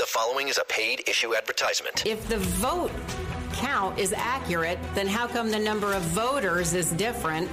The following is a paid issue advertisement. If the vote count is accurate, then how come the number of voters is different?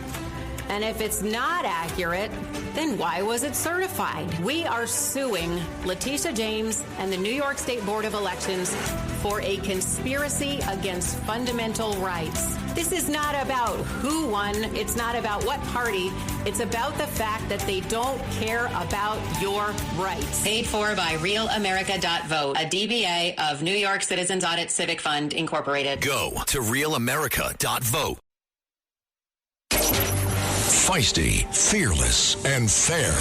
And if it's not accurate, then why was it certified? We are suing Letitia James and the New York State Board of Elections for a conspiracy against fundamental rights. This is not about who won. It's not about what party. It's about the fact that they don't care about your rights. Paid for by RealAmerica.vote, a DBA of New York Citizens Audit Civic Fund, Incorporated. Go to RealAmerica.vote. Feisty, fearless, and fair.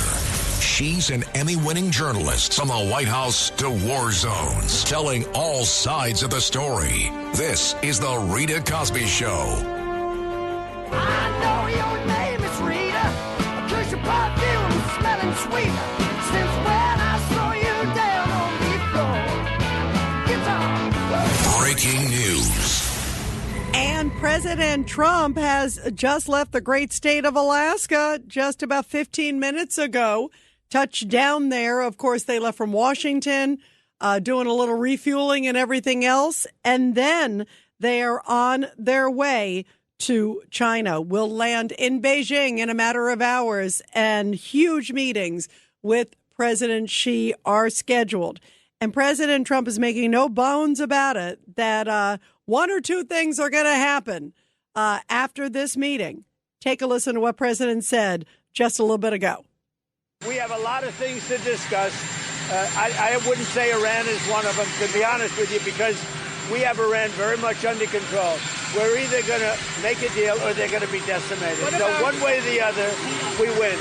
She's an Emmy-winning journalist from the White House to war zones, telling all sides of the story. This is the Rita Cosby Show. I know your name is Rita, 'cause your perfume is smelling sweet. Since when I saw you down on the floor. Guitar. Breaking news. And President Trump has just left the great state of Alaska just about 15 minutes ago. Touched down there. Of course, they left from Washington, doing a little refueling and everything else. And then they are on their way to China. Will land in Beijing in a matter of hours. And huge meetings with President Xi are scheduled. And President Trump is making no bones about it that one or two things are going to happen after this meeting. Take a listen to what President said just a little bit ago. We have a lot of things to discuss. I wouldn't say Iran is one of them, to be honest with you, because we have Iran very much under control. We're either going to make a deal or they're going to be decimated. So one way or the other, we win.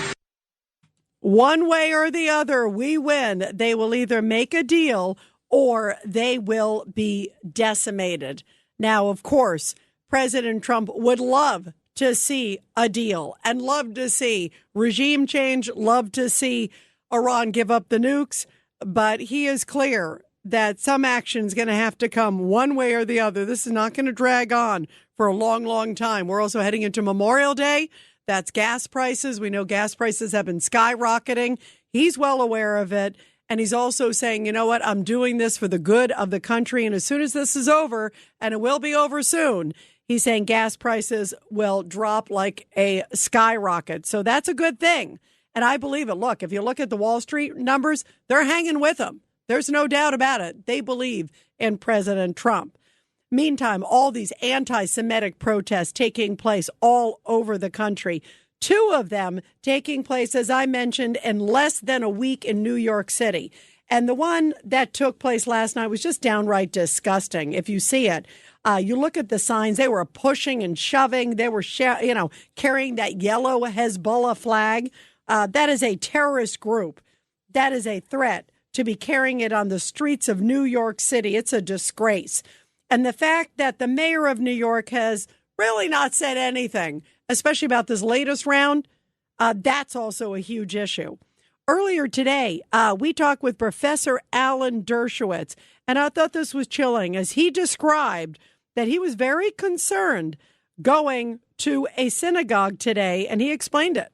One way or the other, we win. They will either make a deal or they will be decimated. Now, of course, President Trump would love to see a deal and love to see regime change, love to see Iran give up the nukes. But he is clear that some action is going to have to come one way or the other. This is not going to drag on for a long, long time. We're also heading into Memorial Day. That's gas prices. We know gas prices have been skyrocketing. He's well aware of it. And he's also saying, you know what, I'm doing this for the good of the country. And as soon as this is over, and it will be over soon, he's saying gas prices will drop like a skyrocket. So that's a good thing. And I believe it. Look, if you look at the Wall Street numbers, they're hanging with him. There's no doubt about it. They believe in President Trump. Meantime, all these anti-Semitic protests taking place all over the country. Two of them taking place, as I mentioned, in less than a week in New York City. And the one that took place last night was just downright disgusting. If you see it, you look at the signs, they were pushing and shoving. They were, carrying that yellow Hezbollah flag. That is a terrorist group. That is a threat to be carrying it on the streets of New York City. It's a disgrace. And the fact that the mayor of New York has really not said anything, especially about this latest round, that's also a huge issue. Earlier today, we talked with Professor Alan Dershowitz, and I thought this was chilling as he described that he was very concerned going to a synagogue today, and he explained it.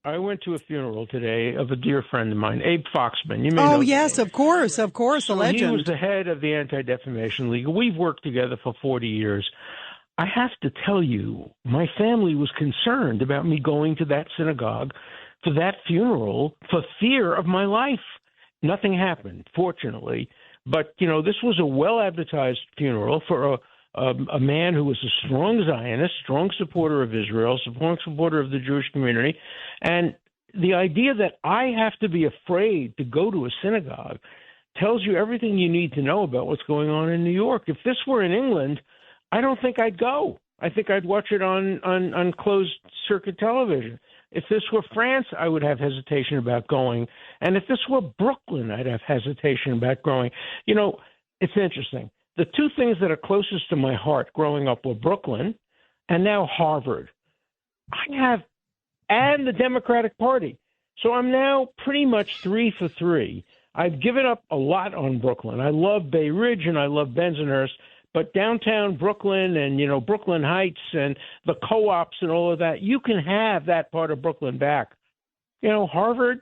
I went to a funeral today of a dear friend of mine, Abe Foxman. You may know. Oh, yes, of course, the legend. He was the head of the Anti-Defamation League. We've worked together for 40 years. I have to tell you, my family was concerned about me going to that synagogue for that funeral for fear of my life. Nothing happened, fortunately. But, this was a well-advertised funeral for a man who was a strong Zionist, strong supporter of Israel, strong supporter of the Jewish community. And the idea that I have to be afraid to go to a synagogue tells you everything you need to know about what's going on in New York. If this were in England, I don't think I'd go. I think I'd watch it on closed-circuit television. If this were France, I would have hesitation about going. And if this were Brooklyn, I'd have hesitation about going. It's interesting. The two things that are closest to my heart growing up were Brooklyn and now Harvard. And the Democratic Party. So I'm now pretty much 3 for 3. I've given up a lot on Brooklyn. I love Bay Ridge and I love Bensonhurst. But downtown Brooklyn and, Brooklyn Heights and the co-ops and all of that, you can have that part of Brooklyn back. Harvard,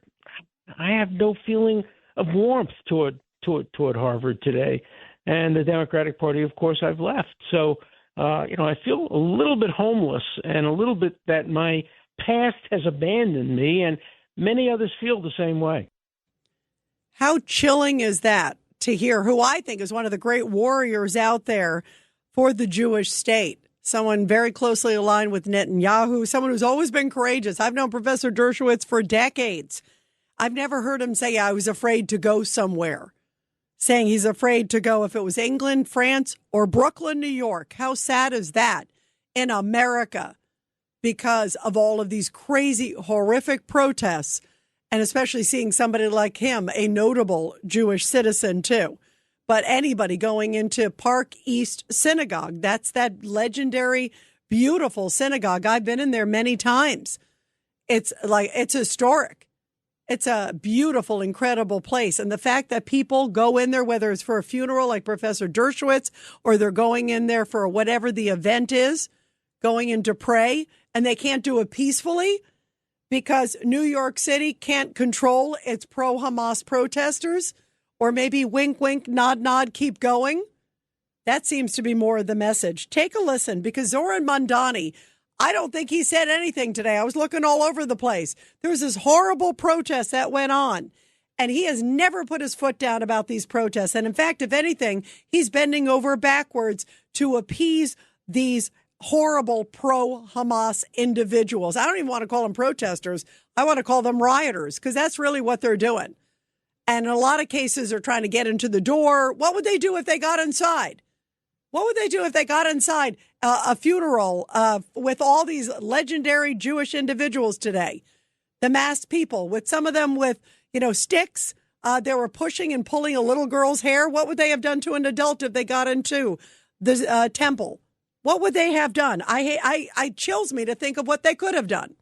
I have no feeling of warmth toward toward Harvard today. And the Democratic Party, of course, I've left. So, I feel a little bit homeless and a little bit that my past has abandoned me, and many others feel the same way. How chilling is that to hear who I think is one of the great warriors out there for the Jewish state? Someone very closely aligned with Netanyahu, someone who's always been courageous. I've known Professor Dershowitz for decades. I've never heard him say, I was afraid to go somewhere, saying he's afraid to go if it was England, France, or Brooklyn, New York. How sad is that in America because of all of these crazy, horrific protests, and especially seeing somebody like him, a notable Jewish citizen too. But anybody going into Park East Synagogue, that's that legendary, beautiful synagogue. I've been in there many times. It's historic. It's a beautiful, incredible place. And the fact that people go in there, whether it's for a funeral like Professor Dershowitz, or they're going in there for whatever the event is, going in to pray, and they can't do it peacefully because New York City can't control its pro-Hamas protesters. Or maybe wink, wink, nod, nod, keep going. That seems to be more of the message. Take a listen, because Zoran Mandani, I don't think he said anything today. I was looking all over the place. There was this horrible protest that went on, and he has never put his foot down about these protests. And in fact, if anything, he's bending over backwards to appease these horrible pro-Hamas individuals. I don't even want to call them protesters. I want to call them rioters, because that's really what they're doing. And in a lot of cases are trying to get into the door. What would they do if they got inside? What would they do if they got inside a funeral with all these legendary Jewish individuals today? The masked people, with some of them with, sticks. They were pushing and pulling a little girl's hair. What would they have done to an adult if they got into the temple? What would they have done? I chills me to think of what they could have done.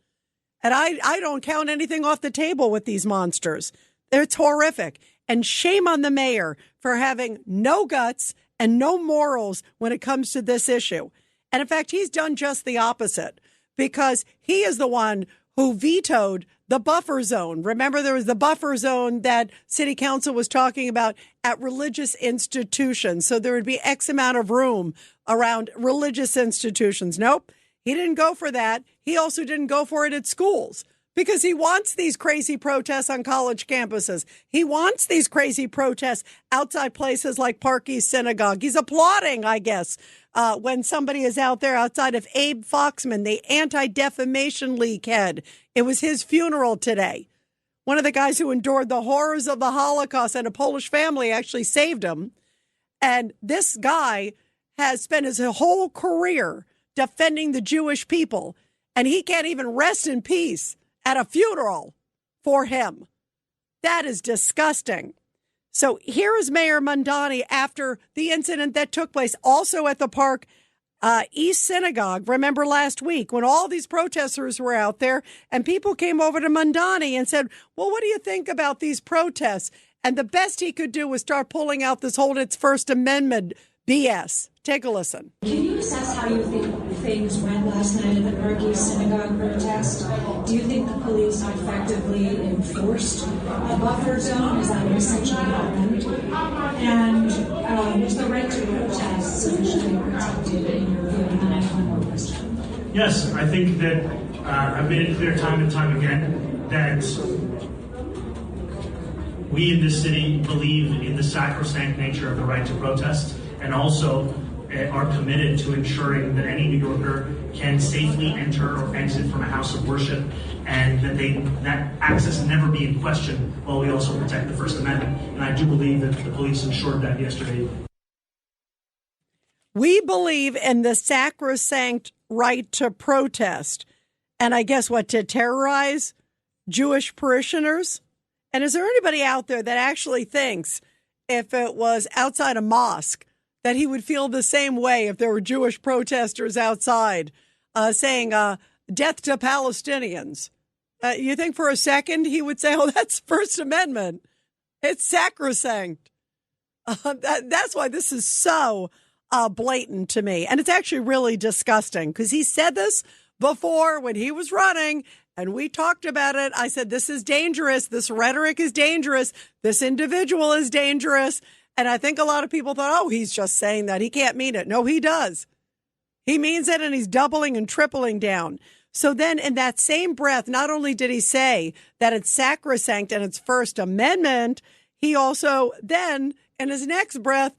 And I don't count anything off the table with these monsters. It's horrific. And shame on the mayor for having no guts and no morals when it comes to this issue. And in fact, he's done just the opposite, because he is the one who vetoed the buffer zone. Remember, there was the buffer zone that city council was talking about at religious institutions. So there would be X amount of room around religious institutions. Nope, he didn't go for that. He also didn't go for it at schools, because he wants these crazy protests on college campuses. He wants these crazy protests outside places like Park East Synagogue. He's applauding, I guess, when somebody is out there outside of Abe Foxman, the Anti-Defamation League head. It was his funeral today. One of the guys who endured the horrors of the Holocaust, and a Polish family actually saved him. And this guy has spent his whole career defending the Jewish people, and he can't even rest in peace at a funeral for him. That is disgusting. So here is Mayor Mandani after the incident that took place also at the Park East Synagogue. Remember last week when all these protesters were out there and people came over to Mandani and said, well, what do you think about these protests? And the best he could do was start pulling out this whole It's First Amendment BS. Take a listen. Can you assess how you think things went last night at the Park East Synagogue protest? Do you think the police effectively enforced a buffer zone? Is that what essentially happened? And was the right to protest sufficiently protected in your view? And then I have one more question. Yes, I think that I've made it clear time and time again that we in this city believe in the sacrosanct nature of the right to protest, and also are committed to ensuring that any New Yorker can safely enter or exit from a house of worship, and that access never be in question, while we also protect the First Amendment. And I do believe that the police ensured that yesterday. We believe in the sacrosanct right to protest. And I guess to terrorize Jewish parishioners? And is there anybody out there that actually thinks if it was outside a mosque that he would feel the same way if there were Jewish protesters outside saying death to Palestinians? You think for a second he would say, oh, that's First Amendment. It's sacrosanct. That's why this is so blatant to me. And it's actually really disgusting, because he said this before when he was running, And we talked about it. I said, this is dangerous. This rhetoric is dangerous. This individual is dangerous. And I think a lot of people thought, oh, he's just saying that. He can't mean it. No, he does. He means it, and he's doubling and tripling down. So then in that same breath, not only did he say that it's sacrosanct and it's First Amendment, he also then, in his next breath,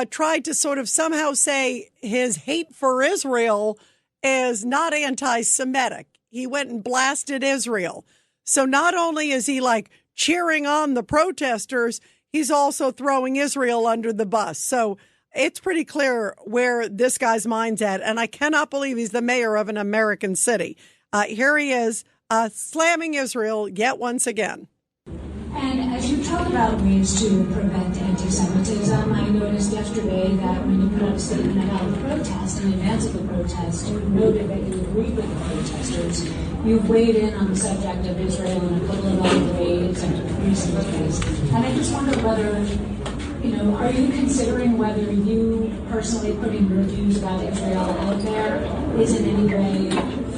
tried to sort of somehow say his hate for Israel is not anti-Semitic. He went and blasted Israel. So not only is he like cheering on the protesters, he's also throwing Israel under the bus. So it's pretty clear where this guy's mind's at. And I cannot believe he's the mayor of an American city. Here he is slamming Israel yet once again. And as you talk about ways to prevent anti-Semitism, I noticed yesterday that when you put out a statement about the protest, in advance of the protest, you noted that you agreed with the protesters. You've weighed in on the subject of Israel in a couple of other ways and recent ways. And I just wonder whether, are you considering whether you personally putting your views about Israel out there is in any way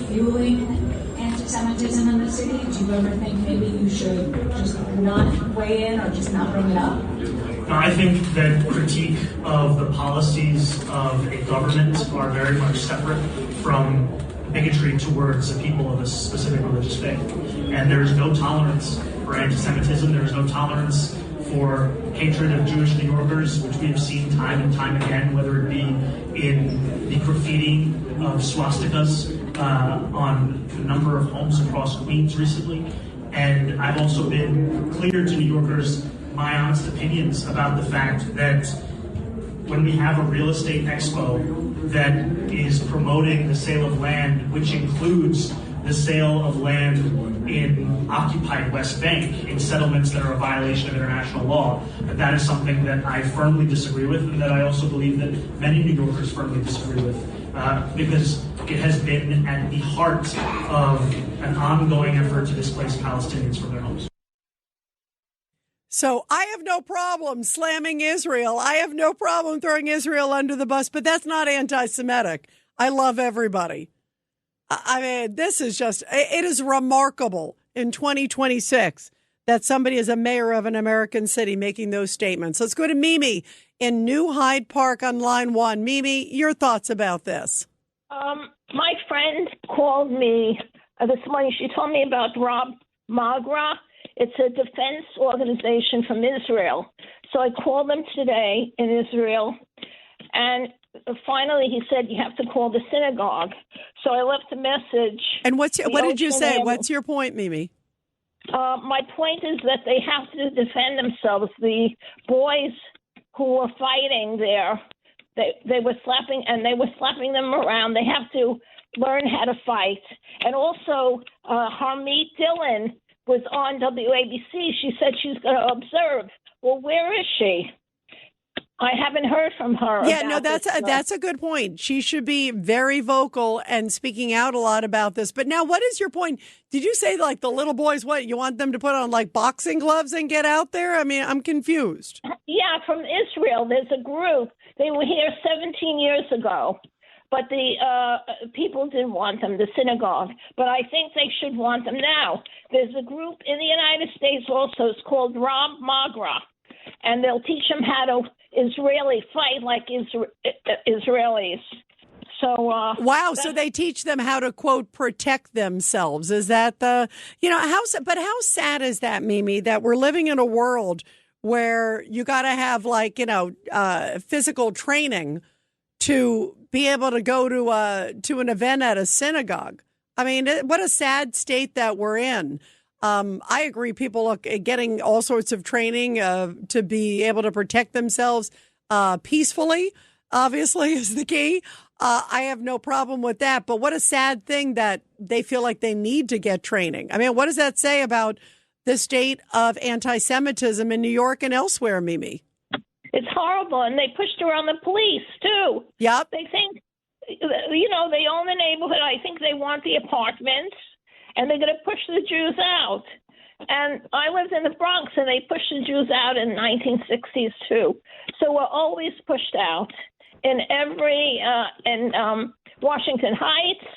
fueling anti-Semitism in the city? Do you ever think maybe you should just not weigh in or just not bring it up? I think that critique of the policies of a government are very much separate from bigotry towards the people of a specific religious faith. And there is no tolerance for anti-Semitism. There is no tolerance for hatred of Jewish New Yorkers, which we have seen time and time again, whether it be in the graffiti of swastikas on a number of homes across Queens recently. And I've also been clear to New Yorkers my honest opinions about the fact that when we have a real estate expo that is promoting the sale of land, which includes the sale of land in occupied West Bank in settlements that are a violation of international law, that is something that I firmly disagree with, and that I also believe that many New Yorkers firmly disagree with, because it has been at the heart of an ongoing effort to displace Palestinians from their homes. So I have no problem slamming Israel. I have no problem throwing Israel under the bus, but that's not anti-Semitic. I love everybody. I mean, this is just, it is remarkable in 2026 that somebody is a mayor of an American city making those statements. Let's go to Mimi in New Hyde Park on line 1. Mimi, your thoughts about this? My friend called me this morning. She told me about Rob Magra. It's a defense organization from Israel. So I called them today in Israel, and finally he said, you have to call the synagogue. So I left a message. And what did you say? What's your point, Mimi? My point is that they have to defend themselves. The boys who were fighting there, they were slapping them around. They have to learn how to fight. And also, Harmeet Dillon was on WABC. She said she's going to observe. Well, where is she? I haven't heard from her. Yeah, no, that's a good point. She should be very vocal and speaking out a lot about this. But now, what is your point? Did you say like the little boys? What you want them to put on like boxing gloves and get out there? I mean, I'm confused. Yeah, from Israel. There's a group. They were here 17 years ago, but the people didn't want them. The synagogue. But I think they should want them now. There's a group in the United States also. It's called Rob Magra, and they'll teach them how to fight like Israelis. So wow! So they teach them how to quote protect themselves. Is that how sad is that, Mimi? That we're living in a world where you got to have physical training to be able to go to an event at a synagogue. I mean, what a sad state that we're in. I agree. People are getting all sorts of training to be able to protect themselves peacefully, obviously, is the key. I have no problem with that. But what a sad thing that they feel like they need to get training. I mean, what does that say about the state of anti-Semitism in New York and elsewhere, Mimi? It's horrible. And they pushed around the police, too. Yep. They think, they own the neighborhood. I think they want the apartments. And they're going to push the Jews out. And I lived in the Bronx, and they pushed the Jews out in the 1960s, too. So we're always pushed out in in Washington Heights,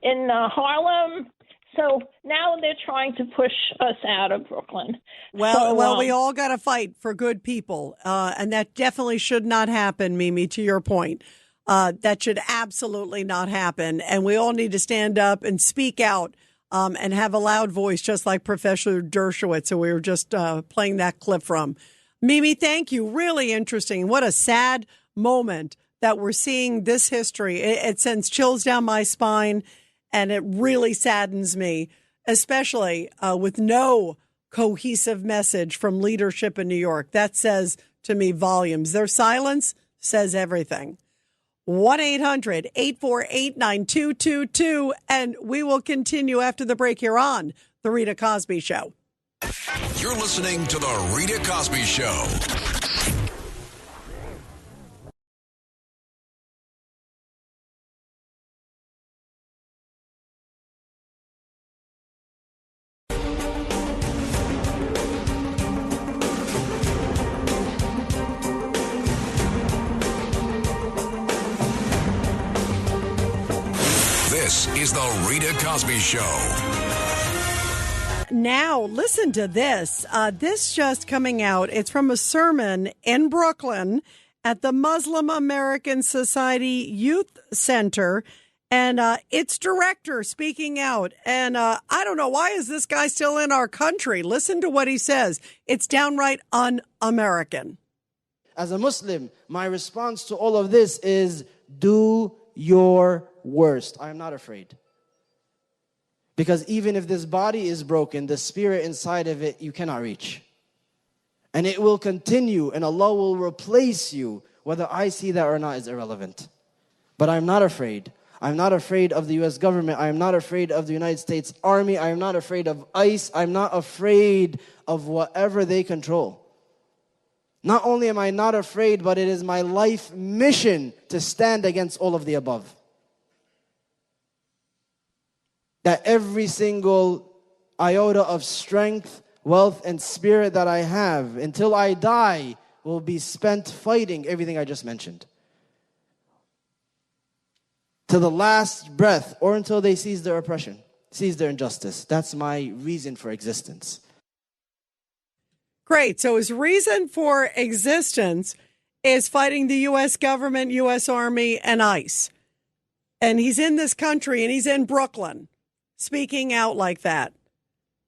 in Harlem. So now they're trying to push us out of Brooklyn. Well, we all got to fight for good people, and that definitely should not happen, Mimi, to your point. That should absolutely not happen, and we all need to stand up and speak out and have a loud voice, just like Professor Dershowitz, who we were just playing that clip from. Mimi, thank you. Really interesting. What a sad moment that we're seeing this history. It sends chills down my spine, and it really saddens me, especially with no cohesive message from leadership in New York. That says to me volumes. Their silence says everything. 1-800-848-9222. And we will continue after the break here on The Rita Cosby Show. You're listening to The Rita Cosby Show. This is The Rita Cosby Show. Now, listen to this. This just coming out. It's from a sermon in Brooklyn at the Muslim American Society Youth Center. And its director speaking out. And I don't know, why is this guy still in our country? Listen to what he says. It's downright un-American. As a Muslim, my response to all of this is do your worst. I'm not afraid. Because even if this body is broken, the spirit inside of it, you cannot reach. And it will continue, and Allah will replace you. Whether I see that or not is irrelevant. But I'm not afraid. I'm not afraid of the U.S. government. I am not afraid of the United States Army. I am not afraid of ICE. I'm not afraid of whatever they control. Not only am I not afraid, but it is my life mission to stand against all of the above. That every single iota of strength, wealth, and spirit that I have until I die will be spent fighting everything I just mentioned. To the last breath, or until they cease their oppression, cease their injustice. That's my reason for existence. Great. So his reason for existence is fighting the U.S. government, U.S. Army, and ICE. And he's in this country, and he's in Brooklyn, speaking out like that.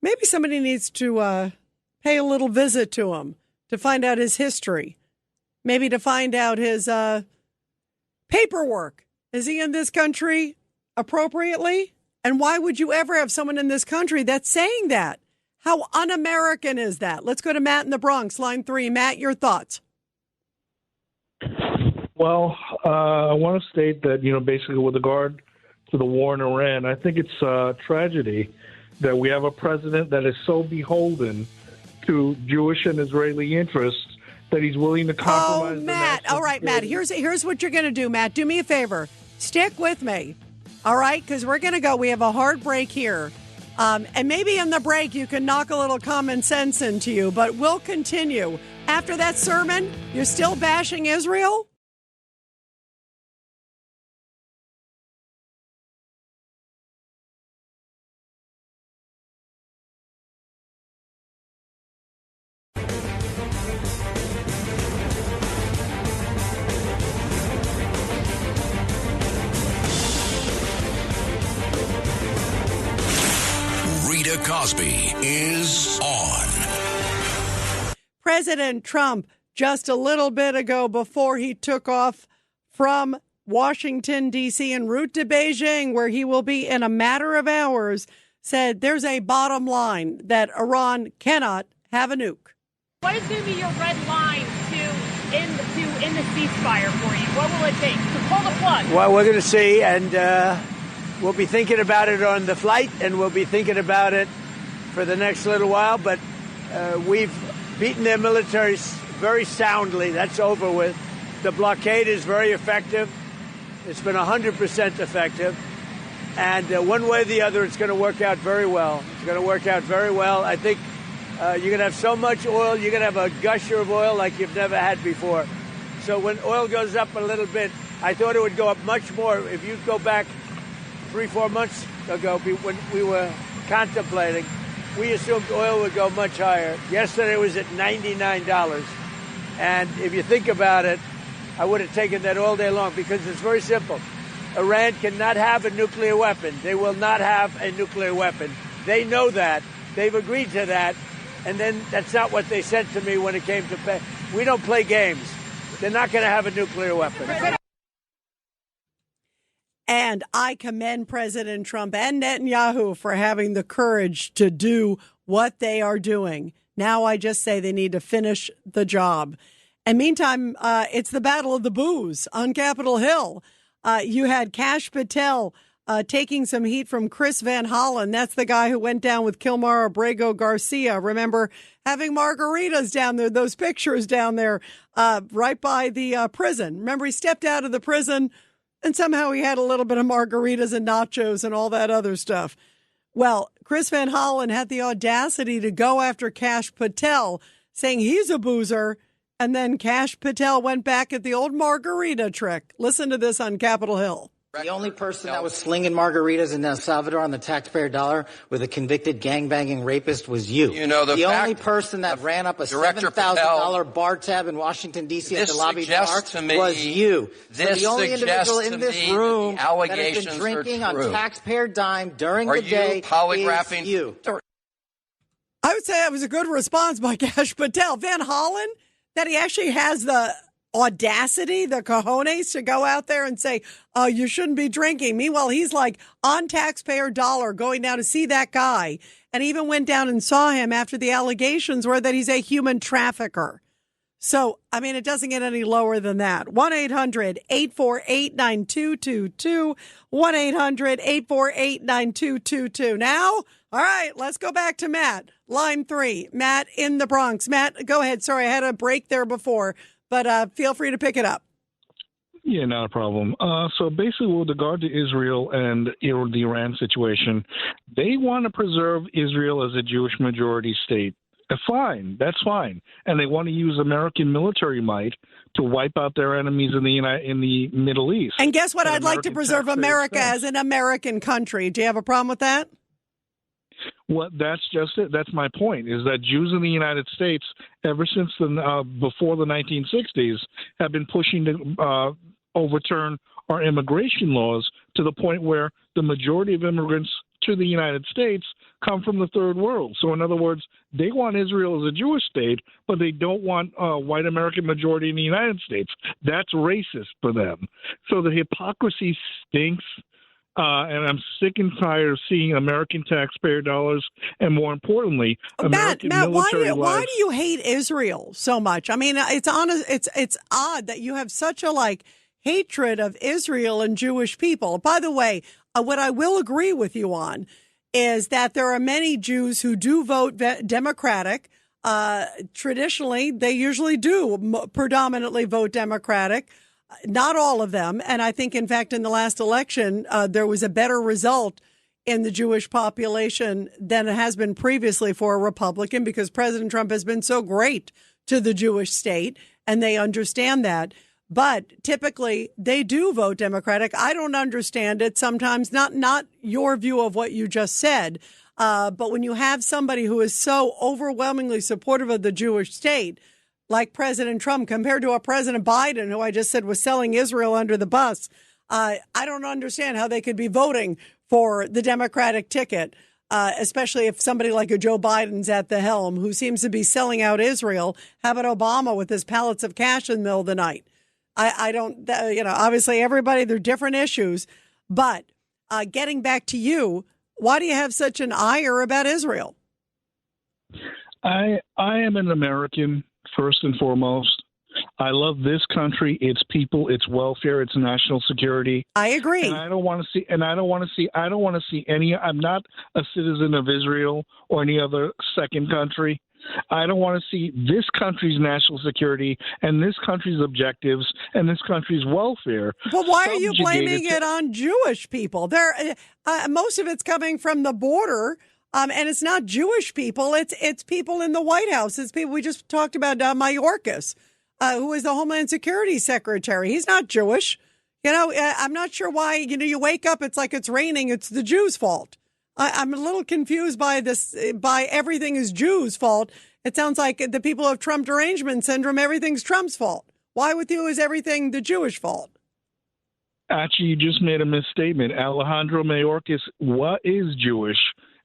Maybe somebody needs to pay a little visit to him to find out his history. Maybe to find out his paperwork. Is he in this country appropriately? And why would you ever have someone in this country that's saying that? How un-American is that? Let's go to Matt in the Bronx, line 3. Matt, your thoughts. Well, I want to state that, basically with regard to the war in Iran, I think it's a tragedy that we have a president that is so beholden to Jewish and Israeli interests that he's willing to compromise. Oh, Matt. All right, Matt. Here's what you're going to do, Matt. Do me a favor. Stick with me. All right? Because we're going to go. We have a hard break here. And maybe in the break you can knock a little common sense into you. But we'll continue. After that sermon, you're still bashing Israel? Rita Cosby is on. President Trump, just a little bit ago before he took off from Washington, D.C. en route to Beijing, where he will be in a matter of hours, said there's a bottom line that Iran cannot have a nuke. What is going to be your red line to end the ceasefire for you? What will it take to pull the plug? Well, we're going to see, and we'll be thinking about it on the flight, and we'll be thinking about it for the next little while. But we've beaten their military very soundly. That's over with. The blockade is very effective. It's been 100% effective. And one way or the other, it's going to work out very well. It's going to work out very well. I think you're going to have so much oil, you're going to have a gusher of oil like you've never had before. So when oil goes up a little bit, I thought it would go up much more. If you go back 3-4 months ago, when we were contemplating. We assumed oil would go much higher. Yesterday it was at $99. And if you think about it, I would have taken that all day long because it's very simple. Iran cannot have a nuclear weapon. They will not have a nuclear weapon. They know that. They've agreed to that. And then that's not what they said to me when it came to pay. We don't play games. They're not going to have a nuclear weapon. And I commend President Trump and Netanyahu for having the courage to do what they are doing. Now I just say they need to finish the job. And meantime, it's the battle of the booze on Capitol Hill. You had Kash Patel taking some heat from Chris Van Hollen. That's the guy who went down with Kilmar Abrego Garcia. Remember having margaritas down there, those pictures down there right by the prison. Remember he stepped out of the prison and somehow he had a little bit of margaritas and nachos and all that other stuff. Well, Chris Van Hollen had the audacity to go after Kash Patel, saying he's a boozer. And then Kash Patel went back at the old margarita trick. Listen to this on Capitol Hill. The only person that was slinging margaritas in El Salvador on the taxpayer dollar with a convicted gangbanging rapist was you. You know, the only person that ran up a $7,000 bar tab in Washington, D.C. at the lobby bar was you. This the only individual in this room that has been drinking on taxpayer dime during the day is you. I would say that was a good response by Kash Patel. Van Hollen, that he actually has the audacity, the cojones to go out there and say, oh, you shouldn't be drinking. Meanwhile, he's like on taxpayer dollar going down to see that guy and even went down and saw him after the allegations were that he's a human trafficker. So, I mean, it doesn't get any lower than that. 1-800-848-9222. 1-800-848-9222. Now, all right, let's go back to Matt. Line 3, Matt in the Bronx. Matt, go ahead. Sorry, I had a break there before. But feel free to pick it up. Yeah, not a problem. So basically, with regard to Israel and the Iran situation, they want to preserve Israel as a Jewish majority state. Fine, that's fine. And they want to use American military might to wipe out their enemies in the Middle East. And guess what? I'd like to preserve America as an American country. Do you have a problem with that? Well, that's just it. That's my point, is that Jews in the United States, ever since before the 1960s, have been pushing to overturn our immigration laws to the point where the majority of immigrants to the United States come from the third world. So in other words, they want Israel as a Jewish state, but they don't want a white American majority in the United States. That's racist for them. So the hypocrisy stinks. And I'm sick and tired of seeing American taxpayer dollars, and more importantly, American military lives. Why do you hate Israel so much? I mean, it's odd that you have such a hatred of Israel and Jewish people. By the way, what I will agree with you on is that there are many Jews who do vote Democratic. Traditionally, they usually do predominantly vote Democratic. Not all of them. And I think, in fact, in the last election, there was a better result in the Jewish population than it has been previously for a Republican, because President Trump has been so great to the Jewish state, and they understand that. But typically, they do vote Democratic. I don't understand it sometimes, not your view of what you just said. But when you have somebody who is so overwhelmingly supportive of the Jewish state, like President Trump, compared to a President Biden, who I just said was selling Israel under the bus, I don't understand how they could be voting for the Democratic ticket, especially if somebody like a Joe Biden's at the helm, who seems to be selling out Israel. How about Obama with his pallets of cash in the middle of the night? I don't, obviously everybody, they're different issues. But getting back to you, why do you have such an ire about Israel? I am an American, first and foremost. I love this country, its people, its welfare, its national security. I agree. And I don't want to see any. I'm not a citizen of Israel or any other second country. I don't want to see this country's national security and this country's objectives and this country's welfare. But why are you blaming it on Jewish people? Most of it's coming from the border. And it's not Jewish people. It's people in the White House. It's people we just talked about, Mayorkas, who is the Homeland Security Secretary. He's not Jewish. I'm not sure why, you wake up, it's like it's raining. It's the Jews' fault. I'm a little confused by this, by everything is Jews' fault. It sounds like the people of Trump derangement syndrome, everything's Trump's fault. Why with you is everything the Jewish fault? Actually, you just made a misstatement. Alejandro Mayorkas is Jewish,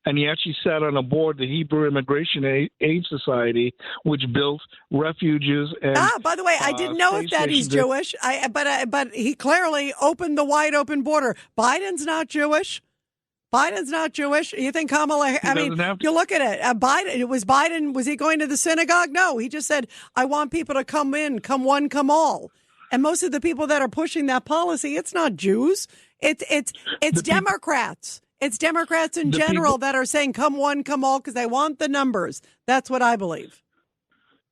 and he actually sat on a board, the Hebrew Immigration Aid Society, which built refuges and. By the way, I didn't know if that he's Jewish. But he clearly opened the wide open border. Biden's not Jewish. Biden's not Jewish. You think Kamala? I mean, you look at it. Biden. It was Biden. Was he going to the synagogue? No. He just said, "I want people to come in, come one, come all." And most of the people that are pushing that policy, it's not Jews. It's Democrats. It's Democrats in general that are saying, "Come one, come all," because they want the numbers. That's what I believe.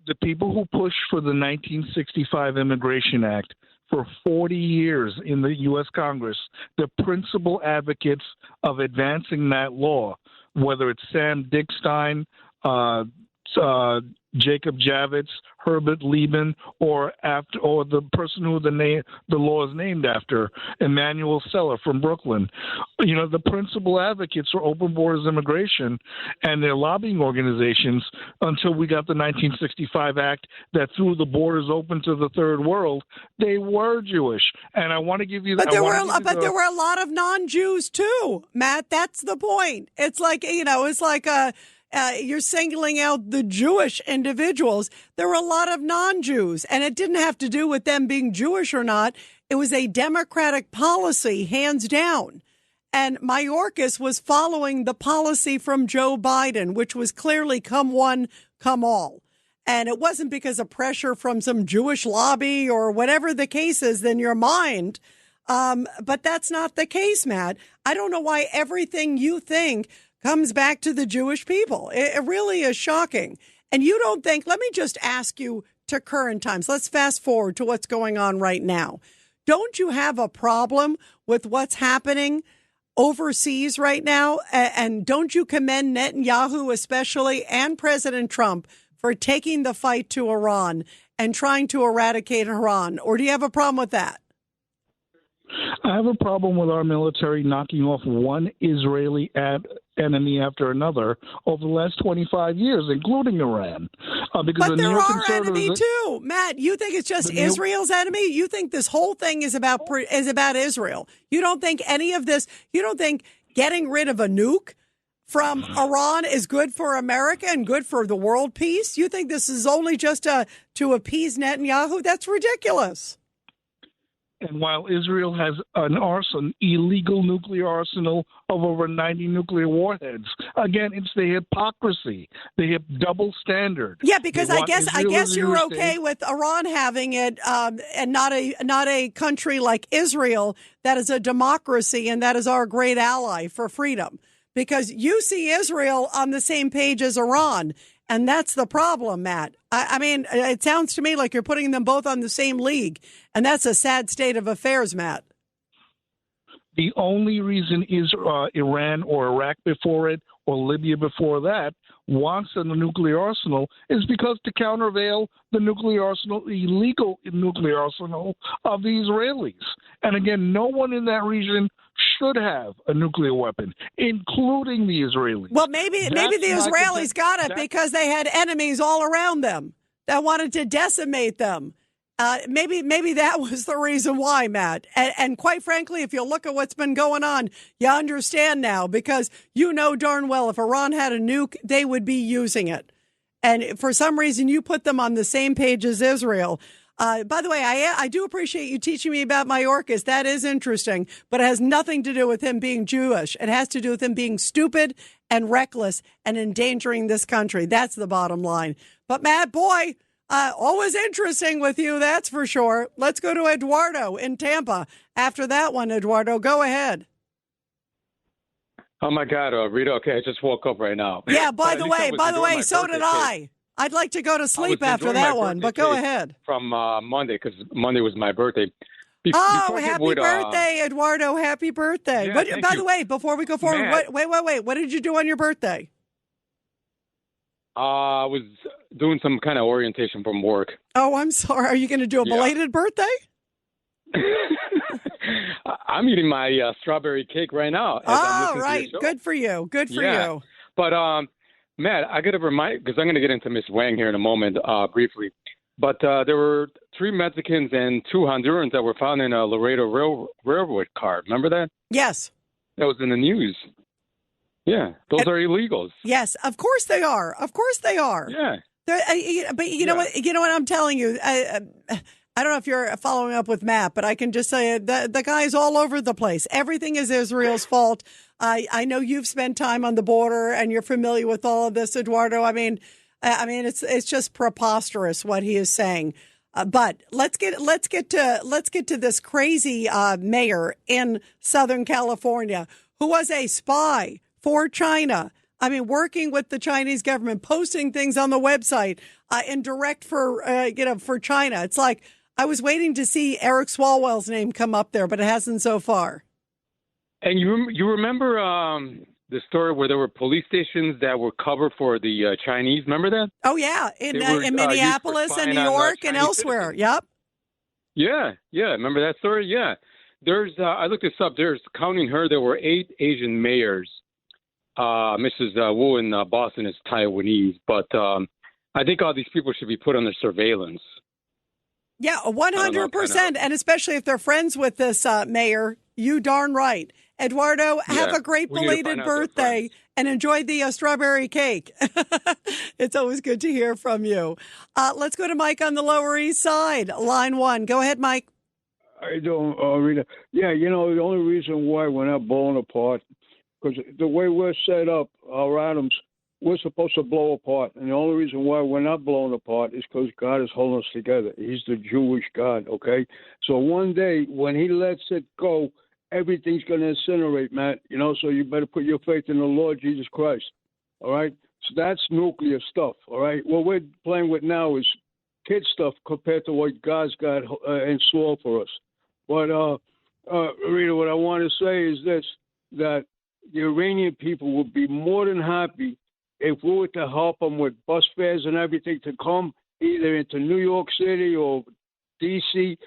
The people who pushed for the 1965 Immigration Act for 40 years in the U.S. Congress, the principal advocates of advancing that law, whether it's Sam Dickstein, Jacob Javits, Herbert Lieben, or the person who the law is named after, Emmanuel Seller from Brooklyn. You know, the principal advocates for open borders immigration and their lobbying organizations until we got the 1965 Act that threw the borders open to the third world. They were Jewish, and I want to give you that. But there were a lot of non-Jews too, Matt. That's the point. It's like you're singling out the Jewish individuals. There were a lot of non-Jews, and it didn't have to do with them being Jewish or not. It was a Democratic policy, hands down. And Mayorkas was following the policy from Joe Biden, which was clearly come one, come all. And it wasn't because of pressure from some Jewish lobby or whatever the case is in your mind. But that's not the case, Matt. I don't know why everything you think comes back to the Jewish people. It really is shocking. And you don't think, let me just ask you to current times. Let's fast forward to what's going on right now. Don't you have a problem with what's happening overseas right now? And don't you commend Netanyahu especially and President Trump for taking the fight to Iran and trying to eradicate Iran? Or do you have a problem with that? I have a problem with our military knocking off one Israeli enemy after another over the last 25 years, including Iran. Because but they're our enemy too, Matt. You think it's just Israel's enemy? You think this whole thing is about Israel? You don't think any of this? You don't think getting rid of a nuke from Iran is good for America and good for the world peace? You think this is only just to appease Netanyahu? That's ridiculous. And while Israel has an illegal nuclear arsenal of over 90 nuclear warheads, again, it's the hypocrisy, the double standard. Yeah, because I guess you're okay with Iran having it, and not a country like Israel that is a democracy and that is our great ally for freedom. Because you see Israel on the same page as Iran. And that's the problem, Matt. I mean, it sounds to me like you're putting them both on the same league. And that's a sad state of affairs, Matt. The only reason Iran or Iraq before it or Libya before that wants a nuclear arsenal is because to countervail the illegal nuclear arsenal of the Israelis. And again, no one in that region should have a nuclear weapon, including the Israelis. Well, maybe the Israelis got it because they had enemies all around them that wanted to decimate them. Maybe that was the reason why, Matt. And quite frankly, if you look at what's been going on, you understand now because you know darn well if Iran had a nuke, they would be using it. And for some reason, you put them on the same page as Israel. By the way, I do appreciate you teaching me about Mayorkas. That is interesting, but it has nothing to do with him being Jewish. It has to do with him being stupid and reckless and endangering this country. That's the bottom line. But Matt, boy, always interesting with you, that's for sure. Let's go to Eduardo in Tampa. After that one, Eduardo, go ahead. Oh, my God, Rita, okay, I just woke up right now. Yeah, by the way, so did I. I'd like to go to sleep after that one, but go ahead. From Monday, because Monday was my birthday. Happy birthday, Eduardo. Happy birthday. Yeah, by the way, before we go forward, wait. What did you do on your birthday? I was doing some kind of orientation from work. Oh, I'm sorry. Are you going to do a belated birthday? I'm eating my strawberry cake right now. Oh, right. Good for you. Good for you. But, Matt, I got to remind, because I'm going to get into Miss Wang here in a moment, briefly. But there were 3 Mexicans and 2 Hondurans that were found in a Laredo railroad car. Remember that? Yes. That was in the news. Yeah, those are illegals. Yes, of course they are. Of course they are. Yeah. But you know what? You know what I'm telling you. I don't know if you're following up with Matt, but I can just say the guy's all over the place. Everything is Israel's fault. I know you've spent time on the border and you're familiar with all of this, Eduardo. I mean, it's just preposterous what he is saying. But let's get to this crazy mayor in Southern California who was a spy for China. I mean, working with the Chinese government, posting things on the website in direct for China. It's like I was waiting to see Eric Swalwell's name come up there, but it hasn't so far. And you remember the story where there were police stations that were covered for the Chinese? Remember that? Oh, yeah, in Minneapolis and New York and elsewhere. Yep. Yeah. Remember that story? Yeah. There's I looked this up. There's, counting her, there were 8 Asian mayors. Mrs. Wu in Boston is Taiwanese, but I think all these people should be put under surveillance. Yeah, 100%, and especially if they're friends with this mayor, you darn right. Eduardo, have a great belated birthday and enjoy the strawberry cake. It's always good to hear from you. Let's go to Mike on the Lower East Side, line 1. Go ahead, Mike. How you doing, Rita? Yeah, the only reason why we're not blowing apart, because the way we're set up, our atoms, we're supposed to blow apart. And the only reason why we're not blowing apart is because God is holding us together. He's the Jewish God, okay? So one day, when he lets it go, everything's going to incinerate, Matt. So you better put your faith in the Lord Jesus Christ, all right? So that's nuclear stuff, all right? What we're playing with now is kid stuff compared to what God's got in store for us. But, Rita, what I want to say is this, that the Iranian people would be more than happy if we were to help them with bus fares and everything to come either into New York City or D.C.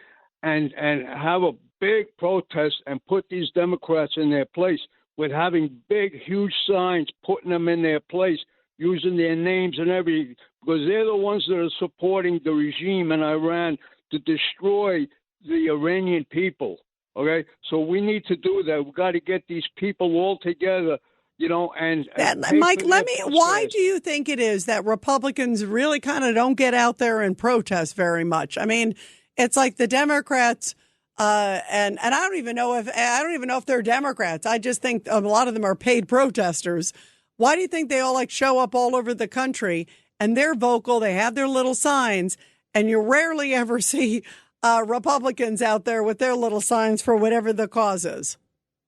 and have a big protest and put these Democrats in their place with having big, huge signs, putting them in their place, using their names and everything, because they're the ones that are supporting the regime in Iran to destroy the Iranian people. Okay, so we need to do that. We've got to get these people all together, and Mike, why do you think it is that Republicans really kind of don't get out there and protest very much? I mean, it's like the Democrats, and I don't even know if they're Democrats. I just think a lot of them are paid protesters. Why do you think they all show up all over the country and they're vocal? They have their little signs, and you rarely ever see Republicans out there with their little signs for whatever the cause is.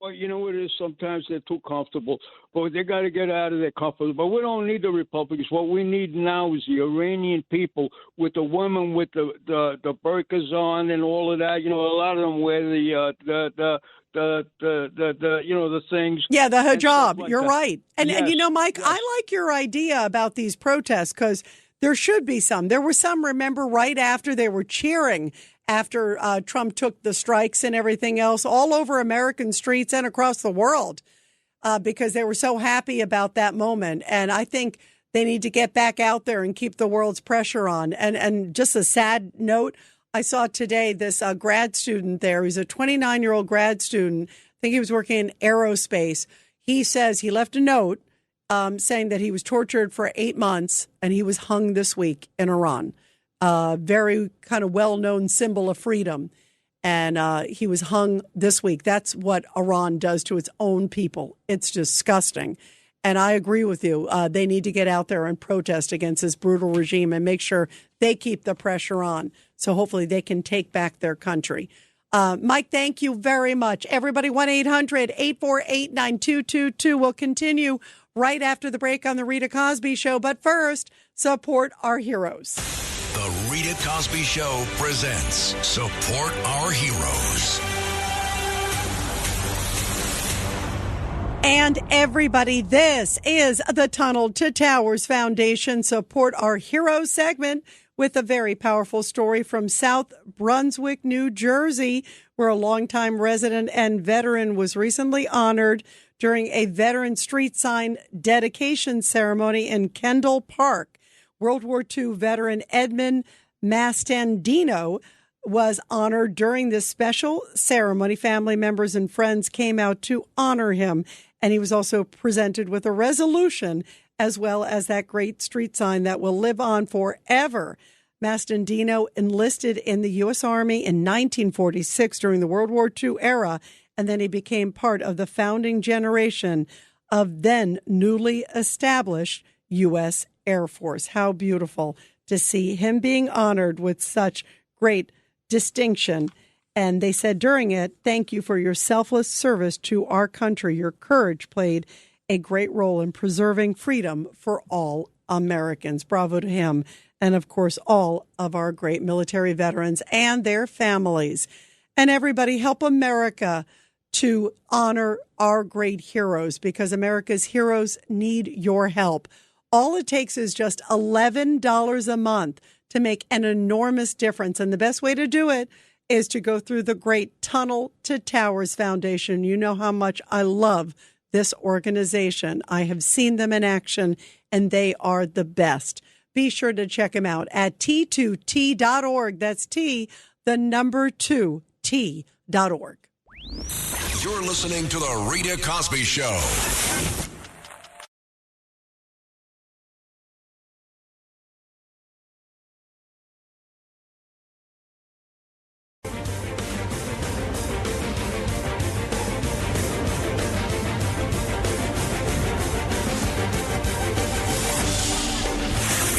Well, you know what it is? Sometimes they're too comfortable, but they got to get out of their comfort. But we don't need the Republicans. What we need now is the Iranian people with the women with the burqas on and all of that. A lot of them wear the things. Yeah, the hijab. Like You're that. right. And Mike, yes. I like your idea about these protests because there should be some. There were some, remember, right after they were cheering after Trump took the strikes and everything else all over American streets and across the world because they were so happy about that moment. And I think they need to get back out there and keep the world's pressure on. And just a sad note, I saw today this grad student there. He's a 29-year-old grad student. I think he was working in aerospace. He says he left a note saying that he was tortured for 8 months and he was hung this week in Iran. Very kind of well-known symbol of freedom. And he was hung this week. That's what Iran does to its own people. It's disgusting. And I agree with you. They need to get out there and protest against this brutal regime and make sure they keep the pressure on. So hopefully they can take back their country. Mike, thank you very much. Everybody, 1-800-848-9222. We'll continue right after the break on The Rita Cosby Show. But first, support our heroes. The Rita Cosby Show presents Support Our Heroes. And everybody, this is the Tunnel to Towers Foundation Support Our Heroes segment with a very powerful story from South Brunswick, New Jersey, where a longtime resident and veteran was recently honored during a veteran street sign dedication ceremony in Kendall Park. World War II veteran Edmund Mastandino was honored during this special ceremony. Family members and friends came out to honor him, and he was also presented with a resolution as well as that great street sign that will live on forever. Mastandino enlisted in the U.S. Army in 1946 during the World War II era, and then he became part of the founding generation of then newly established U.S. Air Force. How beautiful to see him being honored with such great distinction. And they said during it, thank you for your selfless service to our country. Your courage played a great role in preserving freedom for all Americans. Bravo to him. And of course, all of our great military veterans and their families. And everybody, help America to honor our great heroes, because America's heroes need your help. All it takes is just $11 a month to make an enormous difference. And the best way to do it is to go through the great Tunnel to Towers Foundation. You know how much I love this organization. I have seen them in action, and they are the best. Be sure to check them out at T2T.org. That's T, the number 2, T.org. You're listening to The Rita Cosby Show.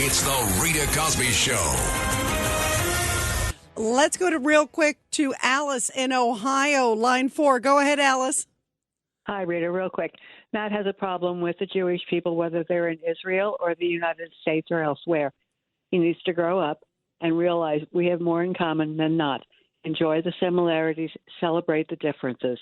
It's The Rita Cosby Show. Let's go to real quick to Alice in Ohio, line 4. Go ahead, Alice. Hi, Rita. Real quick. Matt has a problem with the Jewish people, whether they're in Israel or the United States or elsewhere. He needs to grow up and realize we have more in common than not. Enjoy the similarities, celebrate the differences.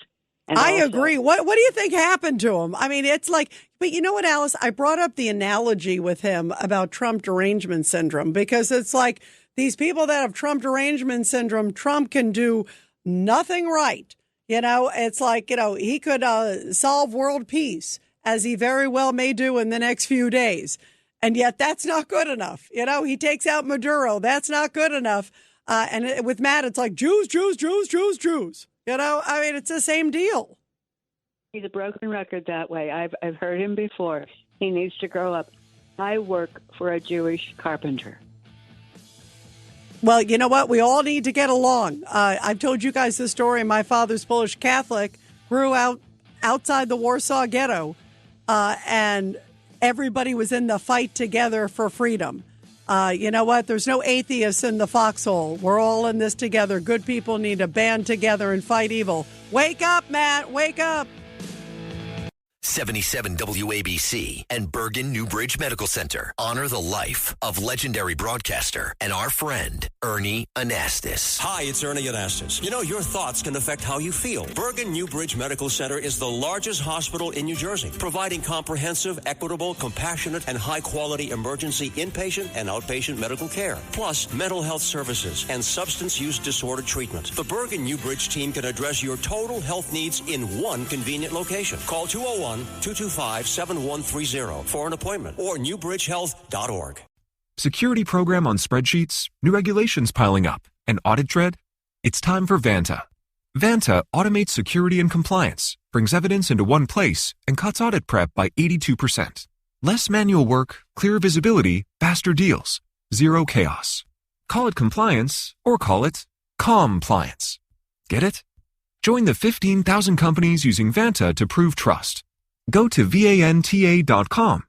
And I agree. What do you think happened to him? I mean, it's like, but you know what, Alice? I brought up the analogy with him about Trump derangement syndrome, because it's like these people that have Trump derangement syndrome, Trump can do nothing right. You know, it's like, you know, he could solve world peace, as he very well may do in the next few days. And yet that's not good enough. You know, he takes out Maduro. That's not good enough. And with Matt, it's like Jews, Jews, Jews, Jews, Jews. You know, I mean, it's the same deal. He's a broken record that way. I've heard him before. He needs to grow up. I work for a Jewish carpenter. Well, you know what? We all need to get along. I've told you guys this story. My father's Polish Catholic, grew outside the Warsaw Ghetto, and everybody was in the fight together for freedom. You know what? There's no atheists in the foxhole. We're all in this together. Good people need to band together and fight evil. Wake up, Matt. Wake up. 77 WABC and Bergen Newbridge Medical Center honor the life of legendary broadcaster and our friend, Ernie Anastas. Hi, it's Ernie Anastas. You know, your thoughts can affect how you feel. Bergen Newbridge Medical Center is the largest hospital in New Jersey, providing comprehensive, equitable, compassionate, and high-quality emergency inpatient and outpatient medical care, plus mental health services and substance use disorder treatment. The Bergen Newbridge team can address your total health needs in one convenient location. Call 201-225-7130 for an appointment or newbridgehealth.org. Security program on spreadsheets, new regulations piling up, and audit dread? It's time for Vanta. Vanta automates security and compliance, brings evidence into one place, and cuts audit prep by 82%. Less manual work, clearer visibility, faster deals, zero chaos. Call it compliance or call it compliance. Get it? Join the 15,000 companies using Vanta to prove trust. Go to vanta.com/calm.